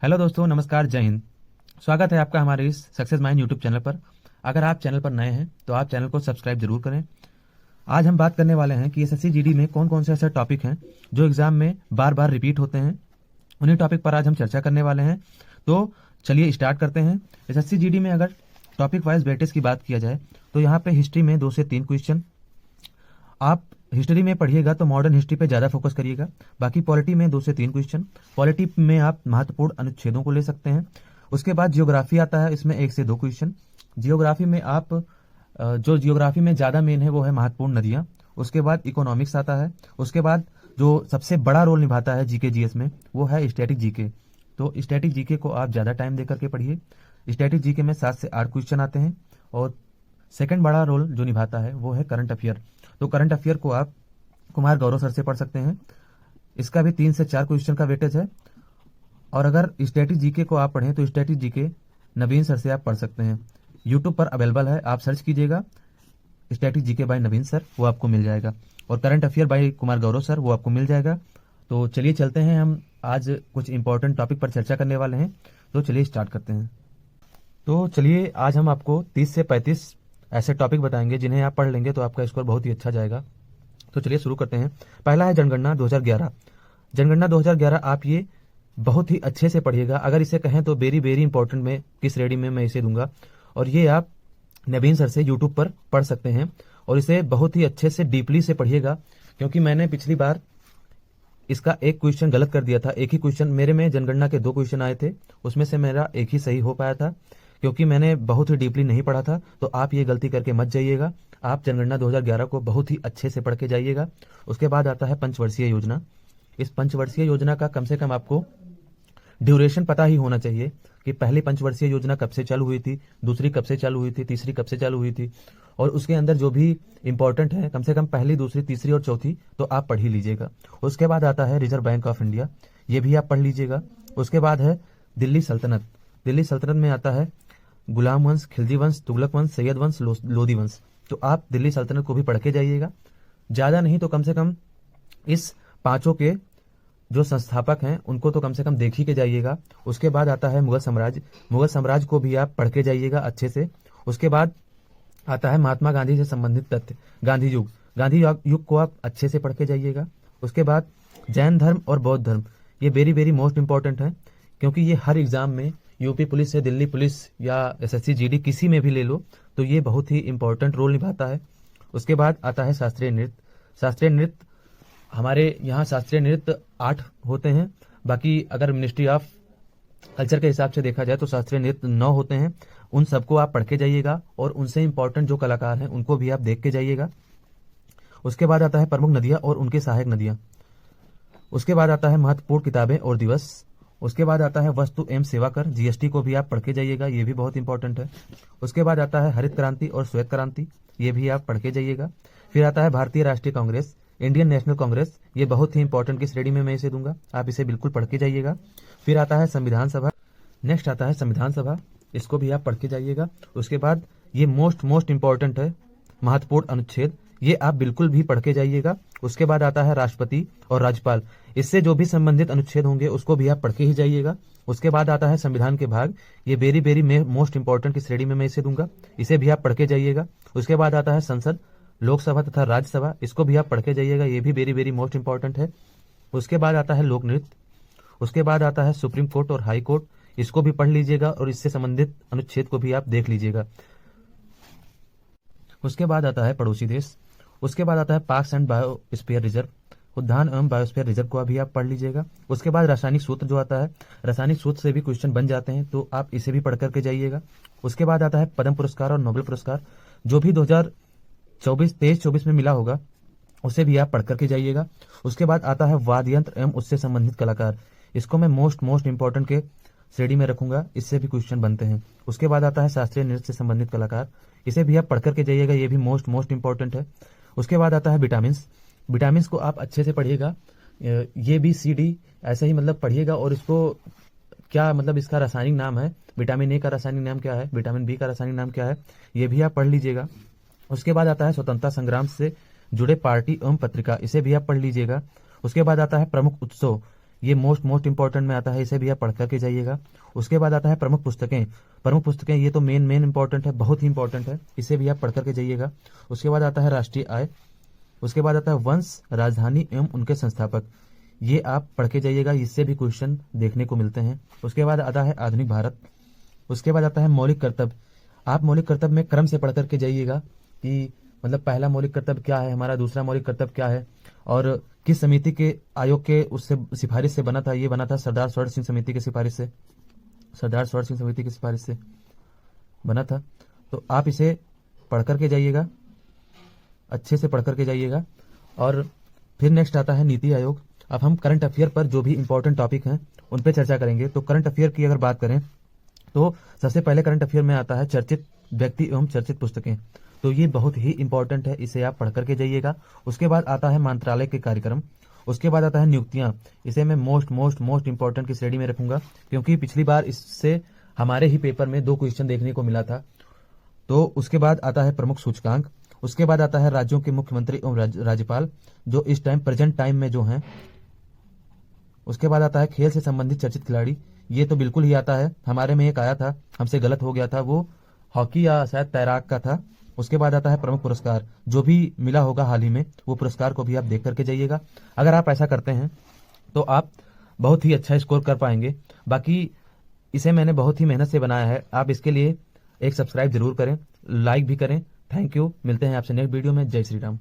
Hello दोस्तों, नमस्कार, जय हिंद। स्वागत है आपका हमारे इस सक्सेस माइंड यूट्यूब चैनल पर। अगर आप चैनल पर नए हैं तो आप चैनल को सब्सक्राइब जरूर करें। आज हम बात करने वाले हैं कि एसएससी जीडी में कौन कौन से ऐसे टॉपिक हैं जो एग्जाम में बार बार रिपीट होते हैं। उन्हीं टॉपिक पर आज हम चर्चा करने वाले हैं। तो चलिए स्टार्ट करते हैं। एसएससी जीडी में अगर टॉपिक वाइज वेटेज की बात किया जाए तो यहाँ पे हिस्ट्री में 2 से 3 क्वेश्चन आप हिस्ट्री में पढ़िएगा तो मॉडर्न हिस्ट्री पे ज्यादा फोकस करिएगा। बाकी पॉलिटी में 2 से 3 क्वेश्चन, पॉलिटी में आप महत्वपूर्ण अनुच्छेदों को ले सकते हैं। उसके बाद जियोग्राफी आता है, इसमें 1 से 2 क्वेश्चन। जियोग्राफी में आप जो जियोग्राफी में ज्यादा मेन है वो है महत्वपूर्ण नदियां। उसके बाद इकोनॉमिक्स आता है। उसके बाद जो सबसे बड़ा रोल निभाता है जीके जीएस में वो है स्टैटिक जीके। तो स्टैटिक जीके को आप ज्यादा टाइम देकर के पढ़िए। स्टैटिक जीके में 7 से 8 क्वेश्चन आते हैं। और सेकंड बड़ा रोल जो निभाता है वो है करंट अफेयर। तो करंट अफेयर को आप कुमार गौरव सर से पढ़ सकते हैं। इसका भी 3 से 4 क्वेश्चन का वेटेज है। और अगर स्टैटिक जीके को आप पढ़ें तो स्टैटिक जीके नवीन सर से आप पढ़ सकते हैं। यूट्यूब पर अवेलेबल है, आप सर्च कीजिएगा static GK by Naveen sir, वो आपको मिल जाएगा। और current affair bye Kumar Gaurav sir, वो आपको मिल जाएगा। तो चलिए चलते हैं, हम आज कुछ इंपॉर्टेंट टॉपिक पर चर्चा करने वाले हैं। तो चलिए स्टार्ट करते हैं। तो चलिए आज हम आपको 30 से 35 ऐसे टॉपिक बताएंगे जिन्हें आप पढ़ लेंगे तो आपका स्कोर बहुत ही अच्छा जाएगा। तो चलिए शुरू करते हैं। पहला है जनगणना 2011। जनगणना 2011 आप ये बहुत ही अच्छे से पढ़िएगा। अगर इसे कहें तो वेरी वेरी इंपॉर्टेंट में किस श्रेणी में मैं इसे दूंगा। और ये आप नवीन सर से यूट्यूब पर पढ़ सकते हैं। और इसे बहुत ही अच्छे से डीपली से पढ़िएगा, क्योंकि मैंने पिछली बार इसका एक क्वेश्चन गलत कर दिया था। एक ही क्वेश्चन मेरे में जनगणना के 2 क्वेश्चन आए थे, उसमें से मेरा एक ही सही हो पाया था, क्योंकि मैंने बहुत ही डीपली नहीं पढ़ा था। तो आप ये गलती करके मत जाइएगा। आप जनगणना 2011 को बहुत ही अच्छे से पढ़ के जाइएगा। उसके बाद आता है पंचवर्षीय योजना। इस पंचवर्षीय योजना का कम से कम आपको ड्यूरेशन पता ही होना चाहिए कि पहली पंचवर्षीय योजना कब से चालू हुई थी, दूसरी कब से चालू हुई थी, तीसरी कब से चालू हुई थी। और उसके अंदर जो भी इंपॉर्टेंट है, कम से कम पहली, दूसरी, तीसरी और चौथी तो आप पढ़ ही लीजिएगा। उसके बाद आता है रिजर्व बैंक ऑफ इंडिया, ये भी आप पढ़ लीजिएगा। उसके बाद है दिल्ली सल्तनत। दिल्ली सल्तनत में आता है गुलाम वंश, खिलजी वंश, तुगलक वंश, सैयद वंश, लोधी वंश। तो आप दिल्ली सल्तनत को भी पढ़ के जाइएगा। ज्यादा नहीं तो कम से कम इस 5 के जो संस्थापक हैं उनको तो कम से कम देख ही के जाइएगा। उसके बाद आता है मुगल साम्राज्य। मुगल साम्राज्य को भी आप पढ़ के जाइएगा अच्छे से। उसके बाद आता है महात्मा गांधी से संबंधित तथ्य, गांधी युग। गांधी युग को आप अच्छे से पढ़ के जाइएगा। उसके बाद जैन धर्म और बौद्ध धर्म, ये वेरी वेरी मोस्ट इंपॉर्टेंट है, क्योंकि ये हर एग्जाम में यूपी पुलिस से दिल्ली पुलिस या एसएससी जीडी किसी में भी ले लो तो ये बहुत ही इंपॉर्टेंट रोल निभाता है। उसके बाद आता है शास्त्रीय नृत्य। शास्त्रीय नृत्य हमारे यहाँ शास्त्रीय नृत्य 8 होते हैं। बाकी अगर मिनिस्ट्री ऑफ कल्चर के हिसाब से देखा जाए तो शास्त्रीय नृत्य 9 होते हैं। उन सबको आप पढ़ के जाइएगा और उनसे इंपॉर्टेंट जो कलाकार हैं उनको भी आप देख के जाइएगा। उसके बाद आता है प्रमुख नदियां और उनके सहायक नदियां। उसके बाद आता है महत्वपूर्ण किताबें और दिवस। उसके बाद आता है वस्तु एवं सेवा कर, जीएसटी को भी आप पढ़ के जाइएगा, ये भी बहुत इंपॉर्टेंट है। उसके बाद आता है हरित क्रांति और श्वेत क्रांति, ये भी आप पढ़ के जाइएगा। फिर आता है भारतीय राष्ट्रीय कांग्रेस, इंडियन नेशनल कांग्रेस, ये बहुत ही इंपॉर्टेंट की श्रेणी में मैं इसे दूंगा, आप इसे बिल्कुल पढ़ के जाइएगा। फिर आता है संविधान सभा। नेक्स्ट आता है संविधान सभा, इसको भी आप पढ़ के जाइएगा। उसके बाद ये मोस्ट इंपॉर्टेंट है, महत्वपूर्ण अनुच्छेद, ये आप बिल्कुल भी पढ़ के जाइएगा। उसके बाद आता है राष्ट्रपति और राज्यपाल, इससे जो भी संबंधित अनुच्छेद होंगे उसको भी आप पढ़ के ही जाइएगा। उसके बाद आता है संविधान के भाग, ये वेरी वेरी मोस्ट इंपॉर्टेंट की श्रेणी में मैं इसे दूंगा, इसे भी आप पढ़ के जाइएगा। उसके बाद आता है संसद, लोकसभा तथा राज्यसभा, इसको भी आप पढ़ के जाइएगा, ये भी वेरी वेरी मोस्ट इंपॉर्टेंट है। उसके बाद आता है लोक नृत्य। उसके बाद आता है सुप्रीम कोर्ट और हाई कोर्ट, इसको भी पढ़ लीजिएगा और इससे संबंधित अनुच्छेद को भी आप देख लीजिएगा। उसके बाद आता है पड़ोसी देश। उसके बाद आता है पार्क्स एंड बायोस्फीयर रिजर्व, उद्यान एवं बायोस्फीयर रिजर्व को भी आप पढ़ लीजिएगा। उसके बाद रासायनिक सूत्र जो आता है, रासायनिक सूत्र से भी क्वेश्चन बन जाते हैं, तो आप इसे भी पढ़ करके जाइएगा। उसके बाद आता है पद्म पुरस्कार और नोबेल पुरस्कार, जो भी 2023-24 में मिला होगा उसे भी आप पढ़ करके जाइएगा। उसके बाद आता है वाद्य यंत्र एवं उससे संबंधित कलाकार, इसको मैं मोस्ट इंपॉर्टेंट के श्रेणी में रखूंगा, इससे भी क्वेश्चन बनते हैं। उसके बाद आता है शास्त्रीय नृत्य से संबंधित कलाकार, इसे भी आप पढ़ करके जाइएगा, ये भी मोस्ट इंपॉर्टेंट है। उसके बाद आता है विटामिन्स। विटामिन्स को आप अच्छे से पढ़िएगा, ये भी सी डी ऐसे ही मतलब पढ़िएगा। और इसको क्या मतलब इसका रासायनिक नाम है, विटामिन ए का रासायनिक नाम क्या है, विटामिन बी का रासायनिक नाम क्या है, ये भी आप पढ़ लीजिएगा। उसके बाद आता है स्वतंत्रता संग्राम से जुड़े पार्टी एवं पत्रिका, इसे भी आप पढ़ लीजिएगा। उसके बाद आता है प्रमुख उत्सव, ये मोस्ट इंपॉर्टेंट में आता है, इसे भी आप पढ़ करके जाइएगा। उसके बाद आता है प्रमुख पुस्तकें। प्रमुख पुस्तकें ये तो मेन इंपॉर्टेंट है, बहुत ही इंपॉर्टेंट है, इसे भी आप पढ़ करके जाइएगा। उसके बाद आता है राष्ट्रीय आय। उसके बाद आता है वंश, राजधानी एवं उनके संस्थापक। ये आप पढ़ के जाइएगा, इससे भी क्वेश्चन देखने को मिलते हैं। उसके बाद आता है आधुनिक भारत। उसके बाद आता है मौलिक कर्तव्य। आप मौलिक कर्तव्य में क्रम से पढ़ करके जाइएगा कि मतलब पहला मौलिक कर्तव्य क्या है हमारा, दूसरा मौलिक कर्तव्य क्या है, और किस समिति के आयोग के उससे सिफारिश से बना था। ये बना था सरदार स्वर्ण सिंह समिति की सिफारिश से, सरदार स्वर्ण सिंह समिति की सिफारिश से बना था। तो आप इसे पढ़ करके जाइएगा, अच्छे से पढ़ करके जाइएगा। और फिर नेक्स्ट आता है नीति आयोग। अब हम करंट अफेयर पर जो भी इंपॉर्टेंट टॉपिक हैं उन पर चर्चा करेंगे। तो करंट अफेयर की अगर बात करें तो सबसे पहले करंट अफेयर में आता है चर्चित व्यक्ति एवं चर्चित पुस्तकें। तो ये बहुत ही इंपॉर्टेंट है, इसे आप पढ़ करके जाइएगा। उसके बाद आता है मंत्रालय के कार्यक्रम। उसके बाद आता है नियुक्तियां। इसे मैं मोस्ट इंपॉर्टेंट की श्रेणी में रखूंगा, क्योंकि पिछली बार इससे हमारे ही पेपर में 2 क्वेश्चन देखने को मिला था। तो उसके बाद आता है प्रमुख सूचकांक। उसके बाद आता है राज्यों के मुख्यमंत्री एवं राज्यपाल जो इस टाइम प्रेजेंट टाइम में जो हैं। उसके बाद आता है खेल से संबंधित चर्चित खिलाड़ी। ये तो बिल्कुल ही आता है, हमारे में एक आया था, हमसे गलत हो गया था, वो हॉकी या शायद तैराक का था। उसके बाद आता है प्रमुख पुरस्कार, जो भी मिला होगा हाल ही में वो पुरस्कार को भी आप देख करके जाइएगा। अगर आप ऐसा करते हैं तो आप बहुत ही अच्छा स्कोर कर पाएंगे। बाकी इसे मैंने बहुत ही मेहनत से बनाया है, आप इसके लिए एक सब्सक्राइब जरूर करें, लाइक भी करें। थैंक यू, मिलते हैं आपसे नेक्स्ट वीडियो में। जय श्री राम।